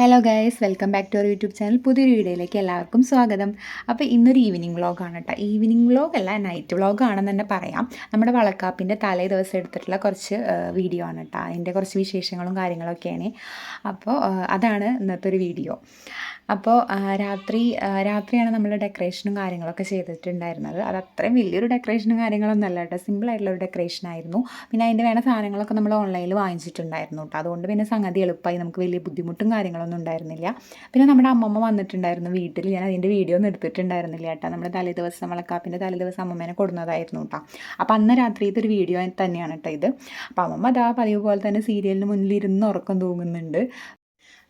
Hello guys, welcome back to our YouTube channel. പുതിയൊരു വീഡിയോയിലേക്ക് എല്ലാവർക്കും സ്വാഗതം. അപ്പോൾ ഇന്നൊരു ഈവനിങ് വ്ളോഗാണ് കേട്ടോ. ഈവനിങ് വ്ളോഗ് അല്ല, നൈറ്റ് വ്ളോഗാണെന്ന് തന്നെ പറയാം. നമ്മുടെ വളക്കാപ്പിൻ്റെ തലേ ദിവസം എടുത്തിട്ടുള്ള കുറച്ച് വീഡിയോ ആണ് കേട്ടോ. അതിൻ്റെ കുറച്ച് വിശേഷങ്ങളും കാര്യങ്ങളൊക്കെയാണ്. അപ്പോൾ അതാണ് ഇന്നത്തെ ഒരു വീഡിയോ. അപ്പോൾ രാത്രിയാണ് നമ്മൾ ഡെക്കറേഷനും കാര്യങ്ങളൊക്കെ ചെയ്തിട്ടുണ്ടായിരുന്നത്. അത് അത്രയും വലിയൊരു ഡെക്കറേഷനും കാര്യങ്ങളൊന്നും അല്ല കേട്ടോ, സിമ്പിളായിട്ടുള്ളൊരു ഡെക്കറേഷനായിരുന്നു. പിന്നെ അതിൻ്റെ വേണ്ട സാധനങ്ങളൊക്കെ നമ്മൾ ഓൺലൈനിൽ വാങ്ങിച്ചിട്ടുണ്ടായിരുന്നു കേട്ടോ. അതുകൊണ്ട് പിന്നെ സംഗതി എളുപ്പമായി, നമുക്ക് വലിയ ബുദ്ധിമുട്ടും കാര്യങ്ങളൊന്നും ഉണ്ടായിരുന്നില്ല. പിന്നെ നമ്മുടെ അമ്മമ്മ വന്നിട്ടുണ്ടായിരുന്നു വീട്ടിൽ. ഞാൻ അതിൻ്റെ വീഡിയോ ഒന്നും എടുത്തിട്ടുണ്ടായിരുന്നില്ല കേട്ടോ. നമ്മുടെ തലേദിവസം വളക്കാപ്പിൻ്റെ തലേദിവസം അമ്മമ്മേനെ കൊടുന്നതായിരുന്നു കേട്ടോ. അപ്പോൾ അന്ന് രാത്രിയത്തെ ഒരു വീഡിയോ തന്നെയാണ് കേട്ടോ ഇത്. അപ്പോൾ അമ്മമ്മ അതാ പതിവ് പോലെ തന്നെ സീരിയലിന് മുന്നിൽ ഇരുന്ന് ഉറക്കം തൂങ്ങുന്നുണ്ട്.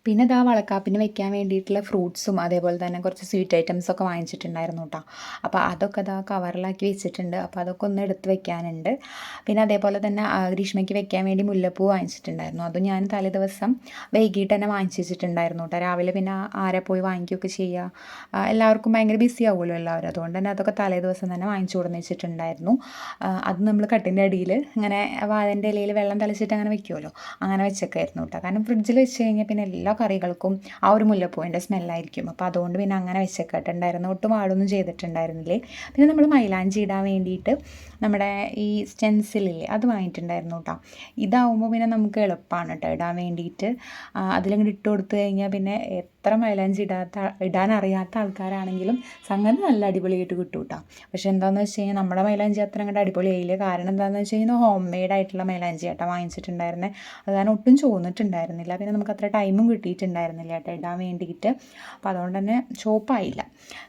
പിന്നെ ഇതാ വളക്കാപ്പിന് വെക്കാൻ വേണ്ടിയിട്ടുള്ള ഫ്രൂട്ട്സും അതേപോലെ തന്നെ കുറച്ച് സ്വീറ്റ് ഐറ്റംസൊക്കെ വാങ്ങിച്ചിട്ടുണ്ടായിരുന്നു കേട്ടോ. അപ്പോൾ അതൊക്കെ ഇതാ കവറിലാക്കി വെച്ചിട്ടുണ്ട്. അപ്പോൾ അതൊക്കെ ഒന്ന് എടുത്ത് വെക്കാനുണ്ട്. പിന്നെ അതേപോലെ തന്നെ ഗ്രീഷ്മയ്ക്ക് വെക്കാൻ വേണ്ടി മുല്ലപ്പൂ വാങ്ങിച്ചിട്ടുണ്ടായിരുന്നു. അതും ഞാൻ തലേ ദിവസം വൈകിട്ട് തന്നെ വാങ്ങിച്ച് വെച്ചിട്ടുണ്ടായിരുന്നു കേട്ടോ. രാവിലെ പിന്നെ ആരെ പോയി വാങ്ങിക്കുകയൊക്കെ ചെയ്യുക, എല്ലാവർക്കും ഭയങ്കര ബിസി ആവുമല്ലോ എല്ലാവരും. അതുകൊണ്ട് തന്നെ അതൊക്കെ തലേ ദിവസം തന്നെ വാങ്ങിച്ചു കൊടുന്ന് വെച്ചിട്ടുണ്ടായിരുന്നു. അത് നമ്മൾ കട്ടിൻ്റെ അടിയിൽ ഇങ്ങനെ വാഴൻ്റെ ഇലയിൽ വെള്ളം തളിച്ചിട്ട് അങ്ങനെ വെക്കുമല്ലോ, അങ്ങനെ വെച്ചൊക്കെയായിരുന്നു കേട്ടോ. കാരണം ഫ്രിഡ്ജിൽ വെച്ച് കഴിഞ്ഞാൽ പിന്നെ എല്ലാ കറികൾക്കും ആ ഒരു മുല്ലപ്പൂവിൻ്റെ സ്മെല്ലായിരിക്കും. അപ്പോൾ അതുകൊണ്ട് പിന്നെ അങ്ങനെ വെച്ചേക്കിട്ടുണ്ടായിരുന്നു. ഒട്ടും ആടൊന്നും ചെയ്തിട്ടുണ്ടായിരുന്നില്ലേ. പിന്നെ നമ്മൾ മൈലാഞ്ചി ഇടാൻ വേണ്ടിയിട്ട് നമ്മുടെ ഈ സ്റ്റെൻസിലില്ലേ, അത് വാങ്ങിയിട്ടുണ്ടായിരുന്നു കേട്ടോ. ഇതാവുമ്പോൾ പിന്നെ നമുക്ക് എളുപ്പമാണ് കേട്ടോ ഇടാൻ വേണ്ടിയിട്ട്. അതിലങ്ങോട്ട് ഇട്ട് കൊടുത്തു കഴിഞ്ഞാൽ പിന്നെ എത്ര മൈലാഞ്ചി ഇടാൻ അറിയാത്ത ആൾക്കാരാണെങ്കിലും സംഗതി നല്ല അടിപൊളിയായിട്ട് കിട്ടും കേട്ടോ. പക്ഷേ എന്താണെന്ന് വെച്ച് കഴിഞ്ഞാൽ നമ്മുടെ മൈലാഞ്ചി അത്ര അങ്ങോട്ട് അടിപൊളിയായില്ല. കാരണം എന്താണെന്ന് വെച്ച് കഴിഞ്ഞാൽ ഹോം മെയ്ഡ് ആയിട്ടുള്ള മൈലാഞ്ചി കേട്ടോ വാങ്ങിച്ചിട്ടുണ്ടായിരുന്നത്. അത് കാരണം ഒട്ടും ചോന്നിട്ടുണ്ടായിരുന്നില്ല. പിന്നെ നമുക്ക് അത്ര ടൈമും കിട്ടിയിട്ടുണ്ടായിരുന്നില്ല കേട്ടോ ഇടാൻ വേണ്ടിയിട്ട്. അപ്പോൾ അതുകൊണ്ട് തന്നെ ചോപ്പായില്ല.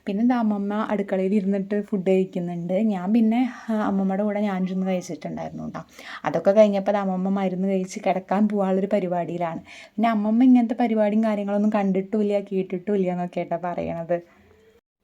പിന്നെ എന്താ അമ്മമ്മ അടുക്കളയിൽ ഇരുന്നിട്ട് ഫുഡ് കഴിക്കുന്നുണ്ട്. ഞാൻ പിന്നെ അമ്മമ്മയുടെ കൂടെ ഞാനിരുന്ന് കഴിച്ചിട്ടുണ്ടായിരുന്നു കേട്ടോ. അതൊക്കെ കഴിഞ്ഞപ്പോൾ അമ്മമ്മ മരുന്ന് കഴിച്ച് കിടക്കാൻ പോകാനുള്ളൊരു പരിപാടിയിലാണ്. പിന്നെ അമ്മമ്മ ഇങ്ങനത്തെ പരിപാടിയും കാര്യങ്ങളൊന്നും കണ്ടിട്ടുമില്ല കേട്ടിട്ടുമില്ല എന്നൊക്കെ കേട്ടോ പറയണത്.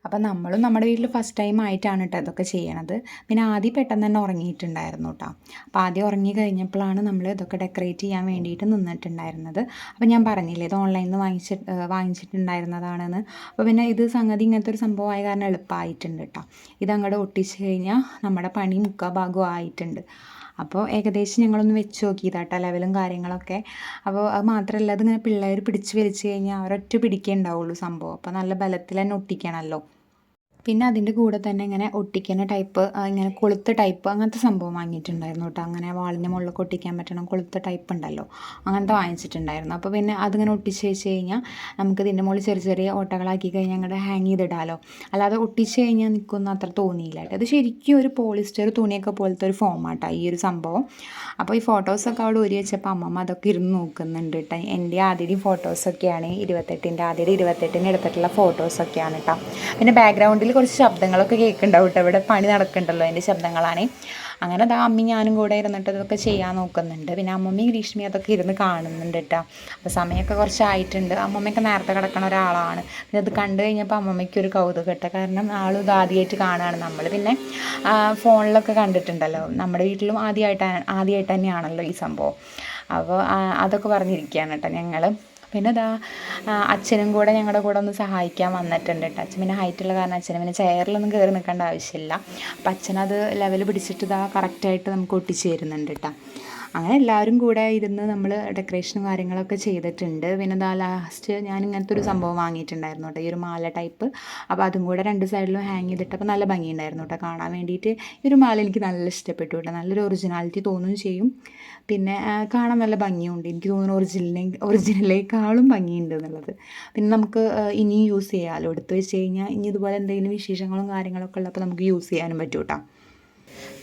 അപ്പം നമ്മളും നമ്മുടെ വീട്ടിൽ ഫസ്റ്റ് ടൈം ആയിട്ടാണ് കേട്ടോ ഇതൊക്കെ ചെയ്യണത്. പിന്നെ ആദ്യം പെട്ടെന്ന് തന്നെ ഉറങ്ങിയിട്ടുണ്ടായിരുന്നു കേട്ടോ. അപ്പോൾ ആദ്യം ഉറങ്ങി കഴിഞ്ഞപ്പോഴാണ് നമ്മൾ ഇതൊക്കെ ഡെക്കറേറ്റ് ചെയ്യാൻ വേണ്ടിയിട്ട് നിന്നിട്ടുണ്ടായിരുന്നത്. അപ്പോൾ ഞാൻ പറഞ്ഞില്ലേ ഇത് ഓൺലൈനിൽ നിന്ന് വാങ്ങിച്ചിട്ടുണ്ടായിരുന്നതാണെന്ന്. അപ്പോൾ പിന്നെ ഇത് സംഗതി ഇങ്ങനത്തെ ഒരു സംഭവമായ കാരണം എളുപ്പമായിട്ടുണ്ട് കേട്ടോ. ഇതങ്ങോട്ട് ഒട്ടിച്ച് കഴിഞ്ഞാൽ നമ്മുടെ പണി മുക്കാൽ ഭാഗവും ആയിട്ടുണ്ട്. അപ്പോൾ ഏകദേശം ഞങ്ങളൊന്ന് വെച്ച് നോക്കിയതാട്ടോ ലെവലും കാര്യങ്ങളൊക്കെ. അപ്പോൾ അത് മാത്രമല്ല, അതിങ്ങനെ പിള്ളേർ പിടിച്ച് വലിച്ച് കഴിഞ്ഞാൽ അവരൊറ്റ പിടിക്കേ ഉണ്ടാവുള്ളൂ സംഭവം. അപ്പോൾ നല്ല ബലത്തിൽ തന്നെ ഒട്ടിക്കണമല്ലോ. പിന്നെ അതിൻ്റെ കൂടെ തന്നെ ഇങ്ങനെ ഒട്ടിക്കുന്ന ടൈപ്പ്, ഇങ്ങനെ കൊളുത്ത് ടൈപ്പ് അങ്ങനത്തെ സംഭവം വാങ്ങിയിട്ടുണ്ടായിരുന്നു കേട്ടോ. അങ്ങനെ വാളിൻ്റെ മുകളിലൊക്കെ ഒട്ടിക്കാൻ പറ്റണം കൊളുത്ത ടൈപ്പ് ഉണ്ടല്ലോ, അങ്ങനത്തെ വാങ്ങിച്ചിട്ടുണ്ടായിരുന്നു. അപ്പോൾ പിന്നെ അതിങ്ങനെ ഒട്ടിച്ച് വെച്ച് കഴിഞ്ഞാൽ നമുക്ക് ഇതിൻ്റെ മുകളിൽ ചെറിയ ചെറിയ ഓട്ടകളാക്കി കഴിഞ്ഞാൽ അങ്ങോട്ട് ഹാങ് ചെയ്തിടാമല്ലോ. അല്ലാതെ ഒട്ടിച്ച് കഴിഞ്ഞാൽ നിൽക്കൊന്നും അത്ര തോന്നിയില്ല കേട്ടോ. അത് ശരിക്കും ഒരു പോളിസ്റ്റർ തുണിയൊക്കെ പോലത്തെ ഒരു ഫോമാട്ടോ ഈ ഒരു സംഭവം. അപ്പോൾ ഈ ഫോട്ടോസൊക്കെ അവിടെ ഒരു വെച്ചപ്പോൾ അമ്മമ്മ അതൊക്കെ ഇരുന്ന് നോക്കുന്നുണ്ട് കേട്ടോ. എൻ്റെ ആദ്യത്തെ ഫോട്ടോസൊക്കെയാണ് 28 എടുത്തിട്ടുള്ള ഫോട്ടോസൊക്കെയാണ് കേട്ടോ. പിന്നെ ബാക്ക്ഗ്രൗണ്ടിൽ കുറച്ച് ശബ്ദങ്ങളൊക്കെ കേൾക്കുന്നുണ്ടാവും കേട്ടോ. ഇവിടെ പണി നടക്കുന്നുണ്ടല്ലോ, അതിൻ്റെ ശബ്ദങ്ങളാണ്. അങ്ങനെ അതാ അമ്മി ഞാനും കൂടെ ഇരുന്നിട്ട് ഇതൊക്കെ ചെയ്യാൻ നോക്കുന്നുണ്ട്. പിന്നെ അമ്മമ്മയും ഗ്രീഷ്മയും അതൊക്കെ ഇരുന്ന് കാണുന്നുണ്ട് കേട്ടോ. അപ്പോൾ സമയമൊക്കെ കുറച്ചായിട്ടുണ്ട്. അമ്മമ്മയൊക്കെ നേരത്തെ കിടക്കണ ഒരാളാണ്. പിന്നെ അത് കണ്ടു കഴിഞ്ഞപ്പോൾ അമ്മമ്മയ്ക്ക് ഒരു കൗതുകം കേട്ടോ. കാരണം ആളും ഇത് ആദ്യമായിട്ട് കാണുകയാണ്. നമ്മൾ പിന്നെ ഫോണിലൊക്കെ കണ്ടിട്ടുണ്ടല്ലോ, നമ്മുടെ വീട്ടിലും ആദ്യമായിട്ട് തന്നെയാണല്ലോ ഈ സംഭവം. അപ്പോൾ അതൊക്കെ പറഞ്ഞിരിക്കുകയാണ് കേട്ടോ ഞങ്ങൾ. പിന്നെ ഇതാ അച്ഛനും കൂടെ ഞങ്ങളുടെ കൂടെ ഒന്ന് സഹായിക്കാൻ വന്നിട്ടുണ്ട് കേട്ടോ. അച്ഛൻ പിന്നെ ഹൈറ്റുള്ള കാരണം അച്ഛന് പിന്നെ ചെയറിലൊന്നും കയറി നിൽക്കേണ്ട ആവശ്യമില്ല. അപ്പം അച്ഛനത് ലെവൽ പിടിച്ചിട്ട് ഇതാ കറക്റ്റായിട്ട് നമുക്ക് ഒട്ടിച്ച് തരുന്നുണ്ട് കേട്ടോ. അങ്ങനെ എല്ലാവരും കൂടെ ഇരുന്ന് നമ്മൾ ഡെക്കറേഷനും കാര്യങ്ങളൊക്കെ ചെയ്തിട്ടുണ്ട്. പിന്നെ ഇതാ ലാസ്റ്റ് ഞാൻ ഇങ്ങനത്തെ ഒരു സംഭവം വാങ്ങിയിട്ടുണ്ടായിരുന്നു കേട്ടോ, ഈ ഒരു മാല ടൈപ്പ്. അപ്പോൾ അതും കൂടെ രണ്ട് സൈഡിലും ഹാങ് ചെയ്തിട്ടപ്പോൾ നല്ല ഭംഗിയുണ്ടായിരുന്നു കേട്ടോ കാണാൻ വേണ്ടിയിട്ട്. ഈ ഒരു മാല എനിക്ക് നല്ല ഇഷ്ടപ്പെട്ടു കേട്ടോ. നല്ലൊരു ഒറിജിനാലിറ്റി തോന്നുകയും ചെയ്യും. പിന്നെ കാണാൻ നല്ല ഭംഗിയുണ്ട്. എനിക്ക് തോന്നുന്നു ഒറിജിനലിനേക്കാളും ഭംഗിയുണ്ട് എന്നുള്ളത്. പിന്നെ നമുക്ക് ഇനിയും യൂസ് ചെയ്യാമല്ലോ, എടുത്ത് വെച്ച് കഴിഞ്ഞാൽ ഇനി ഇതുപോലെ എന്തെങ്കിലും വിശേഷങ്ങളും കാര്യങ്ങളൊക്കെ ഉള്ളപ്പോൾ നമുക്ക് യൂസ് ചെയ്യാനും പറ്റും കേട്ടോ.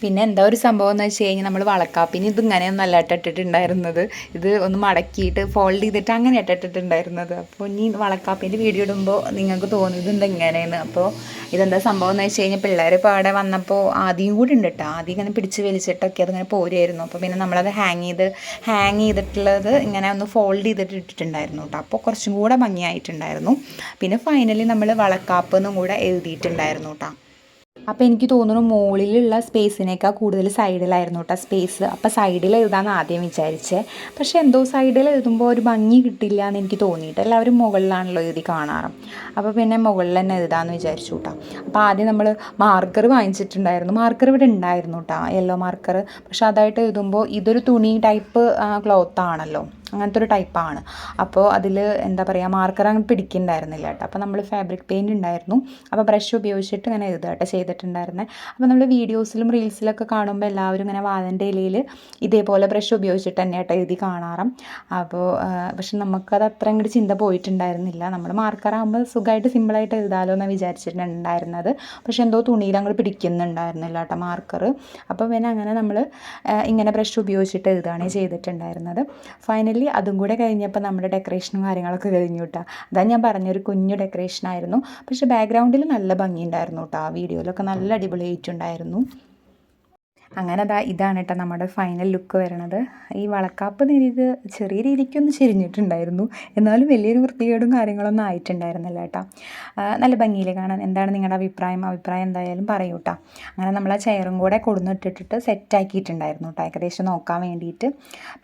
പിന്നെ എന്താ ഒരു സംഭവം എന്ന് വെച്ച് കഴിഞ്ഞാൽ നമ്മൾ വളക്കാപ്പിന് ഇതിങ്ങനെയൊന്നും അല്ല ഇട്ടിട്ടുണ്ടായിരുന്നത്. ഇത് ഒന്ന് മടക്കിയിട്ട് ഫോൾഡ് ചെയ്തിട്ട് അങ്ങനെ ഇട്ടിട്ടുണ്ടായിരുന്നത്. അപ്പോൾ ഇനി വളക്കാപ്പിൻ്റെ വീഡിയോ ഇടുമ്പോൾ നിങ്ങൾക്ക് തോന്നുന്നത് ഇതെങ്ങനെയെന്ന്. അപ്പോൾ ഇതെന്താ സംഭവം എന്ന് വെച്ച് കഴിഞ്ഞാൽ പിള്ളേർ ഇപ്പോൾ അവിടെ വന്നപ്പോൾ ആദ്യം കൂടി ഉണ്ട് കേട്ടോ. ആദ്യം ഇങ്ങനെ പിടിച്ച് വലിച്ചിട്ടൊക്കെ അതിങ്ങനെ പോരുമായിരുന്നു. അപ്പോൾ പിന്നെ നമ്മളത് ഹാങ് ചെയ്തിട്ടുള്ളത് ഇങ്ങനെ ഒന്ന് ഫോൾഡ് ചെയ്തിട്ട് ഇട്ടിട്ടുണ്ടായിരുന്നു കേട്ടോ. അപ്പോൾ കുറച്ചും കൂടെ ഭംഗിയായിട്ടുണ്ടായിരുന്നു. പിന്നെ ഫൈനലി നമ്മൾ വളക്കാപ്പ് എന്നും കൂടെ എഴുതിയിട്ടുണ്ടായിരുന്നു കേട്ടോ. അപ്പോൾ എനിക്ക് തോന്നുന്നു മുകളിലുള്ള സ്പേസിനേക്കാൾ കൂടുതൽ സൈഡിലായിരുന്നു കേട്ടോ സ്പേസ്. അപ്പോൾ സൈഡിൽ എഴുതാമെന്ന് ആദ്യം വിചാരിച്ചേ. പക്ഷേ എന്തോ സൈഡിൽ എഴുതുമ്പോൾ ഒരു ഭംഗി കിട്ടില്ല എന്ന് എനിക്ക് തോന്നിയിട്ട്. എല്ലാവരും മുകളിലാണല്ലോ എഴുതി കാണാറ്. അപ്പോൾ പിന്നെ മുകളിൽ തന്നെ എഴുതാമെന്ന് വിചാരിച്ചു കേട്ടോ. അപ്പോൾ ആദ്യം നമ്മൾ മാർക്കർ വാങ്ങിച്ചിട്ടുണ്ടായിരുന്നു. മാർക്കർ ഇവിടെ ഉണ്ടായിരുന്നു കേട്ടോ, യെല്ലോ മാർക്കർ. പക്ഷേ അതായിട്ട് എഴുതുമ്പോൾ ഇതൊരു തുണി ടൈപ്പ് ക്ലോത്ത് ആണല്ലോ. അങ്ങനത്തെ ഒരു ടൈപ്പാണ്. അപ്പോൾ അതിൽ എന്താ പറയുക, മാർക്കർ അങ്ങ് പിടിക്കുന്നുണ്ടായിരുന്നില്ല കേട്ടോ. അപ്പോൾ നമ്മൾ ഫാബ്രിക് പെയിൻറ് ഉണ്ടായിരുന്നു, അപ്പോൾ ബ്രഷ് ഉപയോഗിച്ചിട്ട് ഇങ്ങനെ എഴുതുക കേട്ടോ ചെയ്തിട്ടുണ്ടായിരുന്നത്. അപ്പോൾ നമ്മൾ വീഡിയോസിലും റീൽസിലൊക്കെ കാണുമ്പോൾ എല്ലാവരും ഇങ്ങനെ വാഴൻ്റെ ഇലയിൽ ഇതേപോലെ ബ്രഷ് ഉപയോഗിച്ചിട്ട് തന്നെ കേട്ടോ എഴുതി കാണാറ്. അപ്പോൾ പക്ഷെ നമുക്കത് അത്ര അങ്ങോട്ട് ചിന്ത പോയിട്ടുണ്ടായിരുന്നില്ല. നമ്മൾ മാർക്കറാകുമ്പോൾ സുഖമായിട്ട് സിമ്പിളായിട്ട് എഴുതാമല്ലോ എന്ന് വിചാരിച്ചിട്ടുണ്ടായിരുന്നത്. പക്ഷെ എന്തോ തുണിയിൽ അങ്ങോട്ട് പിടിക്കുന്നുണ്ടായിരുന്നില്ല കേട്ടോ മാർക്കർ. അപ്പോൾ പിന്നെ അങ്ങനെ നമ്മൾ ഇങ്ങനെ ബ്രഷ് ഉപയോഗിച്ചിട്ട് എഴുതുകയാണ് ചെയ്തിട്ടുണ്ടായിരുന്നത്. ഫൈനലി അതും കൂടെ കഴിഞ്ഞപ്പോൾ നമ്മുടെ ഡെക്കറേഷനും കാര്യങ്ങളൊക്കെ കഴിഞ്ഞു കേട്ടോ. അതാണ് ഞാൻ പറഞ്ഞൊരു കുഞ്ഞു ഡെക്കറേഷനായിരുന്നു. പക്ഷേ ബാക്ക്ഗ്രൗണ്ടിൽ നല്ല ഭംഗിയുണ്ടായിരുന്നു കേട്ടോ. ആ വീഡിയോയിലൊക്കെ നല്ല അടിപൊളിയായിട്ടുണ്ടായിരുന്നു. അങ്ങനെ ഇതാണ് കേട്ടോ നമ്മുടെ ഫൈനൽ ലുക്ക് വരണത്. ഈ വളക്കാപ്പ് ഇത് ചെറിയ രീതിക്കൊന്ന് ചെരിഞ്ഞിട്ടുണ്ടായിരുന്നു, എന്നാലും വലിയൊരു വൃത്തികേടും കാര്യങ്ങളൊന്നും ആയിട്ടുണ്ടായിരുന്നില്ല കേട്ടോ. നല്ല ഭംഗിയിൽ കാണാൻ. എന്താണ് നിങ്ങളുടെ അഭിപ്രായം എന്തായാലും പറയൂ കേട്ടോ. അങ്ങനെ നമ്മൾ ആ ചെയറും കൂടെ കൊടുന്നിട്ടിട്ട് സെറ്റാക്കിയിട്ടുണ്ടായിരുന്നു കേട്ടോ, ഏകദേശം നോക്കാൻ വേണ്ടിയിട്ട്.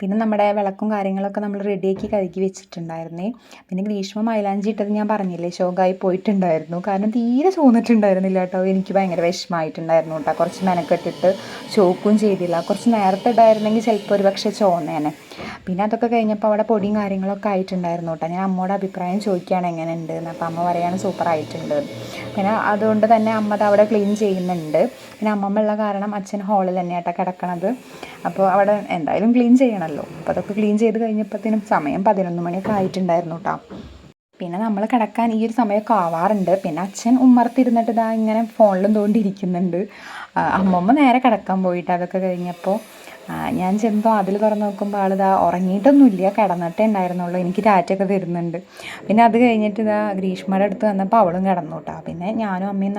പിന്നെ നമ്മുടെ വിളക്കും കാര്യങ്ങളൊക്കെ നമ്മൾ റെഡിയാക്കി കഴുകി വെച്ചിട്ടുണ്ടായിരുന്നേ. പിന്നെ ഗ്രീഷ്മ മൈലാഞ്ചി ഇട്ടത് ഞാൻ പറഞ്ഞില്ലേ, ഷോക്കായി പോയിട്ടുണ്ടായിരുന്നു. കാരണം തീരെ ചോന്നിട്ടുണ്ടായിരുന്നില്ല കേട്ടോ. എനിക്ക് ഭയങ്കര വിഷമമായിട്ടുണ്ടായിരുന്നു കേട്ടോ. കുറച്ച് മെനക്കെട്ടിട്ട് ചോക്കും ചെയ്തില്ല. കുറച്ച് നേരത്തെ ഇടായിരുന്നെങ്കിൽ ചിലപ്പോൾ ഒരു പക്ഷേ ചോന്നേനെ. പിന്നെ അതൊക്കെ കഴിഞ്ഞപ്പോൾ അവിടെ പൊടിയും കാര്യങ്ങളൊക്കെ ആയിട്ടുണ്ടായിരുന്നു കേട്ടോ. ഞാൻ അമ്മയുടെ അഭിപ്രായം ചോദിക്കുകയാണ് എങ്ങനെയുണ്ട് എന്ന്. അപ്പോൾ അമ്മ പറയുകയാണ് സൂപ്പറായിട്ടുണ്ട്. പിന്നെ അതുകൊണ്ട് തന്നെ അമ്മ അത് അവിടെ ക്ലീൻ ചെയ്യുന്നുണ്ട്. പിന്നെ അമ്മമ്മ ഉള്ള കാരണം അച്ഛൻ ഹാളിൽ തന്നെയാട്ടോ കിടക്കണത്. അപ്പോൾ അവിടെ എന്തായാലും ക്ലീൻ ചെയ്യണമല്ലോ. അപ്പോൾ അതൊക്കെ ക്ലീൻ ചെയ്ത് കഴിഞ്ഞപ്പോഴത്തേനും സമയം 11 മണിയൊക്കെ ആയിട്ടുണ്ടായിരുന്നു കേട്ടോ. പിന്നെ നമ്മൾ കിടക്കാൻ ഈ ഒരു സമയമൊക്കെ ആവാറുണ്ട്. പിന്നെ അച്ഛൻ ഉമ്മർത്തിരുന്നിട്ട് ഇങ്ങനെ ഫോണിലും തോണ്ടിയിരിക്കുന്നുണ്ട്. അമ്മമ്മ നേരെ കിടക്കാൻ പോയിട്ട് അതൊക്കെ കഴിഞ്ഞപ്പോൾ ഞാൻ ചെന്നപ്പോൾ അതിൽ തുറന്ന് നോക്കുമ്പോൾ ഉറങ്ങിയിട്ടൊന്നുമില്ല, കിടന്നിട്ടേ ഉണ്ടായിരുന്നുള്ളൂ. എനിക്ക് ടാറ്റൊക്കെ തരുന്നുണ്ട്. പിന്നെ അത് കഴിഞ്ഞിട്ട് ഗ്രീഷ്മയുടെ അടുത്ത് വന്നപ്പോൾ അവളും കിടന്നു കേട്ടോ. പിന്നെ ഞാനും അമ്മയും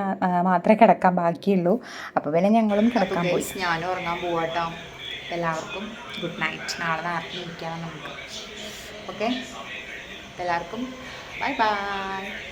മാത്രമേ കിടക്കാൻ ബാക്കിയുള്ളൂ. അപ്പോൾ പിന്നെ ഞങ്ങളും കിടക്കാൻ പോയി. ഞാനും ഉറങ്ങാൻ പോവാട്ടോ. എല്ലാവർക്കും ഗുഡ് നൈറ്റ്. നാളെ നേരത്തെ ഇരിക്കണം നമുക്ക്. ഓക്കെ, എല്ലാവർക്കും ബൈ ബൈ.